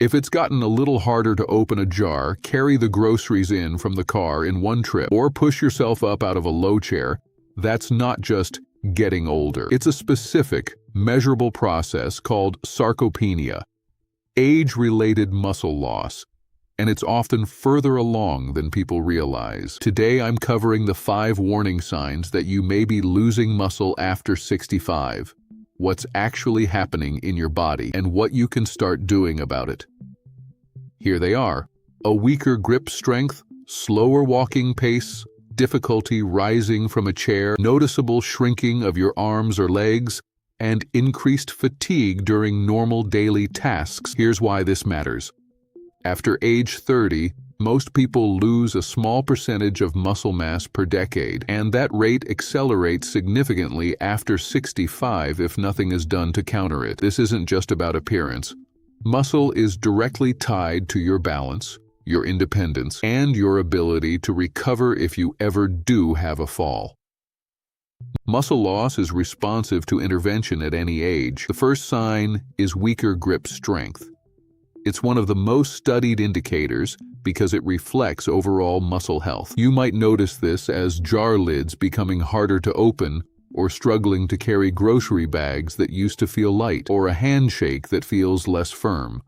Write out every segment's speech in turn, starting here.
If it's gotten a little harder to open a jar, carry the groceries in from the car in one trip, or push yourself up out of a low chair. That's not just getting older. It's a specific, measurable process called sarcopenia, age-related muscle loss, and it's often further along than people realize. Today I'm covering the 5 warning signs that you may be losing muscle after 65, what's actually happening in your body, and what you can start doing about it. Here they are: a weaker grip strength, slower walking pace, difficulty rising from a chair, noticeable shrinking of your arms or legs, and increased fatigue during normal daily tasks. Here's why this matters. After age 30, most people lose a small percentage of muscle mass per decade, and that rate accelerates significantly after 65 if nothing is done to counter it. This isn't just about appearance. Muscle is directly tied to your balance, your independence, and your ability to recover if you ever do have a fall. Muscle loss is responsive to intervention at any age. The first sign is weaker grip strength. It's one of the most studied indicators because it reflects overall muscle health. You might notice this as jar lids becoming harder to open, or struggling to carry grocery bags that used to feel light, or a handshake that feels less firm.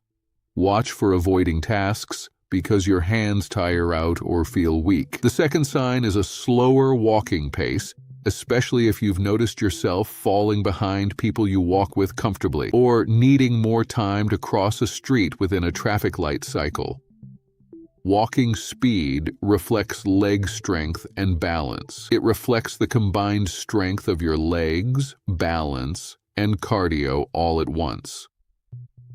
Watch for avoiding tasks because your hands tire out or feel weak. The second sign is a slower walking pace, especially if you've noticed yourself falling behind people you walk with comfortably, or needing more time to cross a street within a traffic light cycle. Walking speed reflects leg strength and balance. It reflects the combined strength of your legs, balance, and cardio all at once.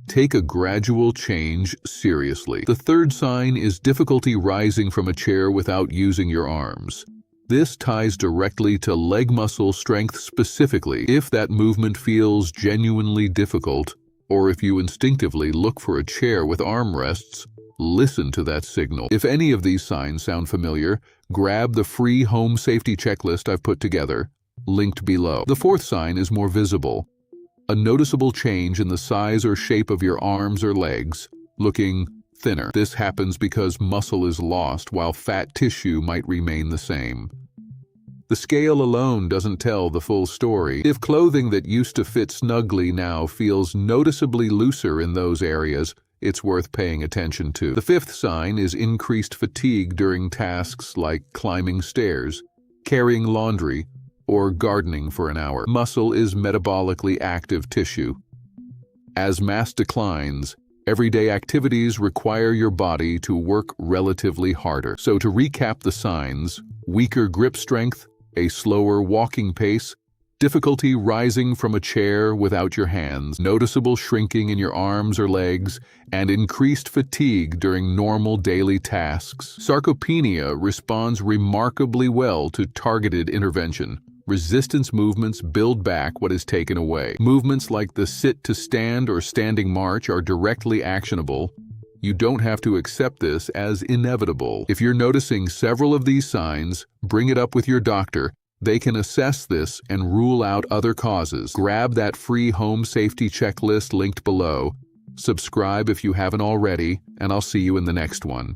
Take a gradual change seriously. The third sign is difficulty rising from a chair without using your arms. This ties directly to leg muscle strength specifically. If that movement feels genuinely difficult, or if you instinctively look for a chair with armrests, listen to that signal. If any of these signs sound familiar, grab the free home safety checklist I've put together, linked below. The fourth sign is more visible. A noticeable change in the size or shape of your arms or legs, looking thinner. This happens because muscle is lost while fat tissue might remain the same. The scale alone doesn't tell the full story. If clothing that used to fit snugly now feels noticeably looser in those areas, it's worth paying attention to. The fifth sign is increased fatigue during tasks like climbing stairs, carrying laundry, or gardening for an hour. Muscle is metabolically active tissue. As mass declines, everyday activities require your body to work relatively harder. So to recap the signs: weaker grip strength, a slower walking pace, difficulty rising from a chair without your hands, noticeable shrinking in your arms or legs, and increased fatigue during normal daily tasks. Sarcopenia responds remarkably well to targeted intervention. Resistance movements build back what is taken away. Movements like the sit to stand or standing march are directly actionable. You don't have to accept this as inevitable. If you're noticing several of these signs, bring it up with your doctor. They can assess this and rule out other causes. Grab that free home safety checklist linked below. Subscribe if you haven't already, and I'll see you in the next one.